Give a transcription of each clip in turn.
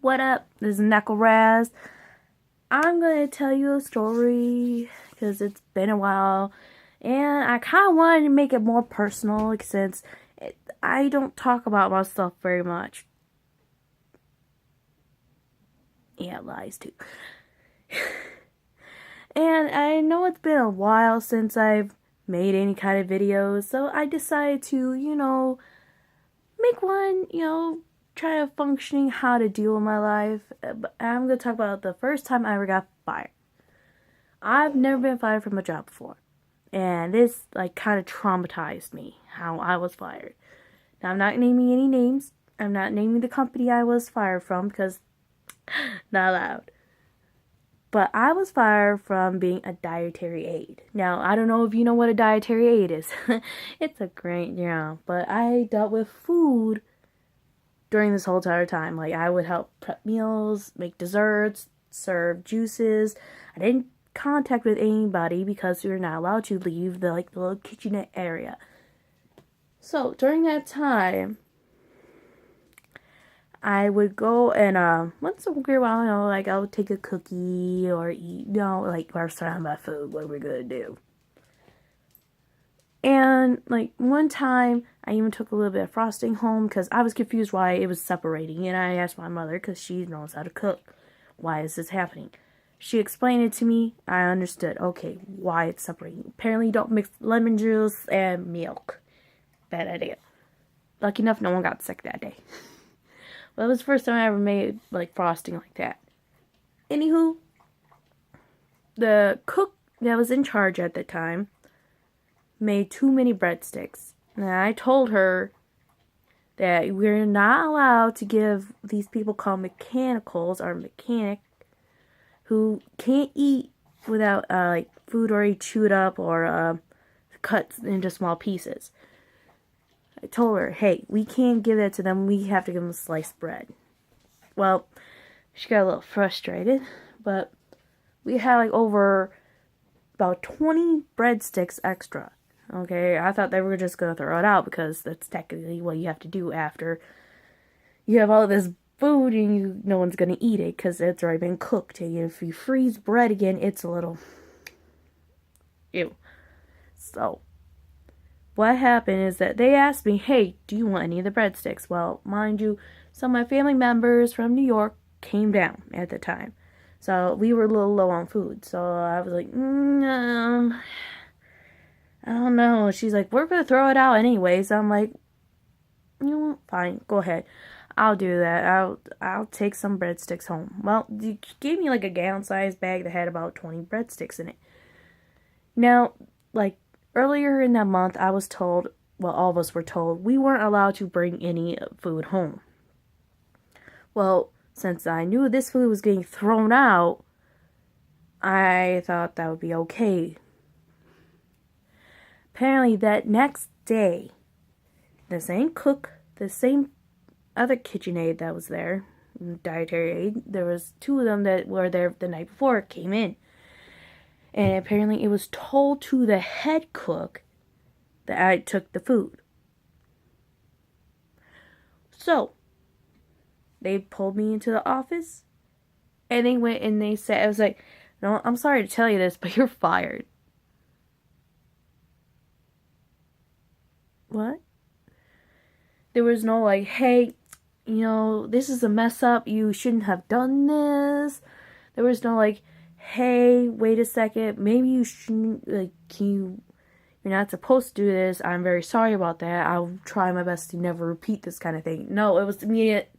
What up? This is Knuckle Raz. I'm going to tell you a story because it's been a while and I kind of wanted to make it more personal since I don't talk about myself very much. Yeah, lies too. And I know it's been a while since I've made any kind of videos, so I decided to, make one, try to functioning how to deal with my life. But I'm going to talk about the first time I ever got fired. I've never been fired from a job before. And this, kind of traumatized me, how I was fired. Now, I'm not naming any names. I'm not naming the company I was fired from because not allowed. But I was fired from being a dietary aide. Now, I don't know if you know what a dietary aide is. It's a great, but I dealt with food during this whole entire time. I would help prep meals, make desserts, serve juices. I didn't contact with anybody because we were not allowed to leave the little kitchenette area. So, during that time, I would go and, once in a while, I would take a cookie or eat, we're surrounded by food, what are we gonna do? And, one time, I even took a little bit of frosting home because I was confused why it was separating. And I asked my mother because she knows how to cook. Why is this happening? She explained it to me. I understood, okay, why it's separating. Apparently, you don't mix lemon juice and milk. Bad idea. Lucky enough, no one got sick that day. Well, it was the first time I ever made, frosting like that. Anywho, the cook that was in charge at the time made too many breadsticks. And I told her that we're not allowed to give these people called mechanicals or mechanic who can't eat without, food already chewed up or, cut into small pieces. I told her, hey, we can't give that to them. We have to give them sliced bread. Well, she got a little frustrated, but we had over about 20 breadsticks extra. Okay, I thought they were just going to throw it out because that's technically what you have to do after you have all this food and no one's going to eat it because it's already been cooked. And if you freeze bread again, it's a little ew. So what happened is that they asked me, hey, do you want any of the breadsticks? Well, mind you, some of my family members from New York came down at the time. So we were a little low on food. So I was like, I don't know. She's like, we're going to throw it out anyway. So I'm like, you know what? Fine, go ahead. I'll do that. I'll take some breadsticks home. Well, you gave me a gallon-sized bag that had about 20 breadsticks in it. Now, earlier in that month, I was told, well, all of us were told, we weren't allowed to bring any food home. Well, since I knew this food was getting thrown out, I thought that would be okay. Apparently, that next day, the same cook, the same other KitchenAid that was there, dietary aid, there was two of them that were there the night before, came in. And apparently it was told to the head cook that I took the food. So, they pulled me into the office, and they went and they said, I was like, no, I'm sorry to tell you this, but you're fired. What? There was no hey, this is a mess up, you shouldn't have done this. There was no hey, wait a second, maybe you shouldn't, you're not supposed to do this, I'm very sorry about that, I'll try my best to never repeat this kind of thing. No, it was immediate,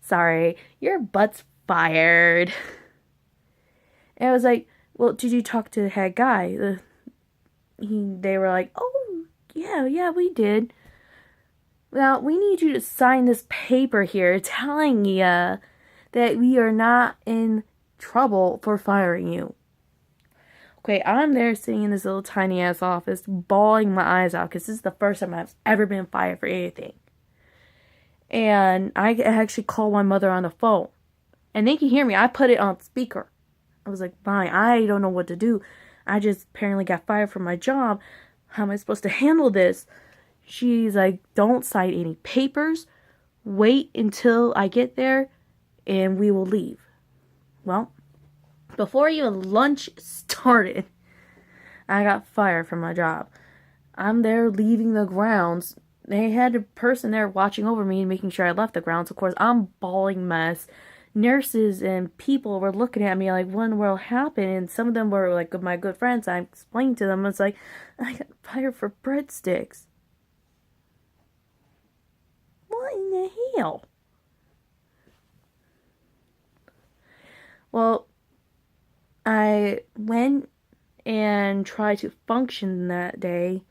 sorry, your butt's fired. And I was like, well, did you talk to the head guy? They were like, oh, yeah, we did. Now, we need you to sign this paper here telling you that we are not in trouble for firing you. Okay, I'm there sitting in this little tiny ass office, bawling my eyes out because this is the first time I've ever been fired for anything. And I actually called my mother on the phone. And they can hear me. I put it on speaker. I was like, fine, I don't know what to do. I just apparently got fired from my job. How am I supposed to handle this? She's like, don't cite any papers. wait until I get there and we will leave. Well, before even lunch started, I got fired from my job. I'm there leaving the grounds. They had a person there watching over me and making sure I left the grounds. Of course, I'm bawling mess. Nurses and people were looking at me like, what in the world happened? And some of them were like my good friends. I explained to them, it's like, I got fired for breadsticks. What in the hell? Well, I went and tried to function that day,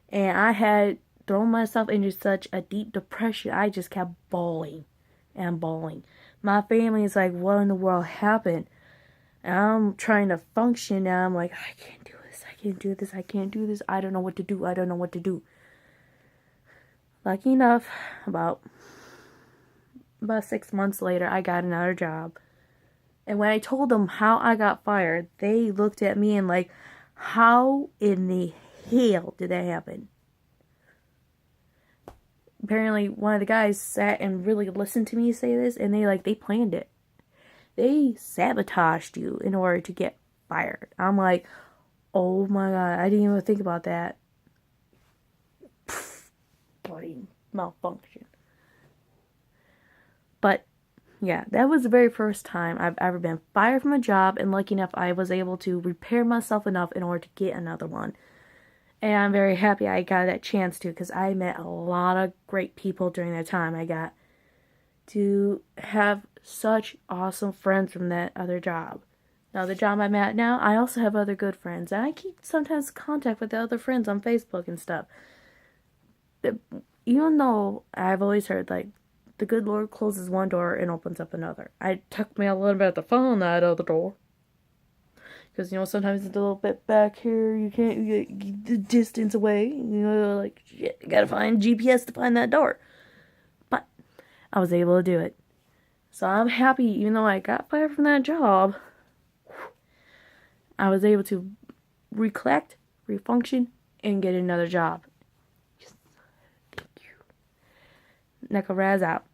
and I had thrown myself into such a deep depression. I just kept bawling and bawling. My family is like, what in the world happened? And I'm trying to function, and I'm like, I can't do this, I can't do this, I can't do this, I don't know what to do, I don't know what to do. Lucky enough, about 6 months later, I got another job. And when I told them how I got fired, they looked at me and like, how in the hell did that happen? Apparently, one of the guys sat and really listened to me say this, and they planned it. They sabotaged you in order to get fired. I'm like, oh my god, I didn't even think about that. Bloody malfunction. But yeah, that was the very first time I've ever been fired from a job, and lucky enough I was able to repair myself enough in order to get another one. And I'm very happy I got that chance to, because I met a lot of great people during that time. I got to have such awesome friends from that other job. Now, the job I'm at now, I also have other good friends. And I keep sometimes contact with the other friends on Facebook and stuff. Even though I've always heard, like, the good Lord closes one door and opens up another. I tuck my a little bit at the phone that other door. Because, sometimes it's a little bit back here. You can't get the distance away. Like, shit, you gotta find GPS to find that door. But I was able to do it. So I'm happy, even though I got fired from that job, I was able to recollect, refunction, and get another job. Yes. Thank you. Neko Raz out.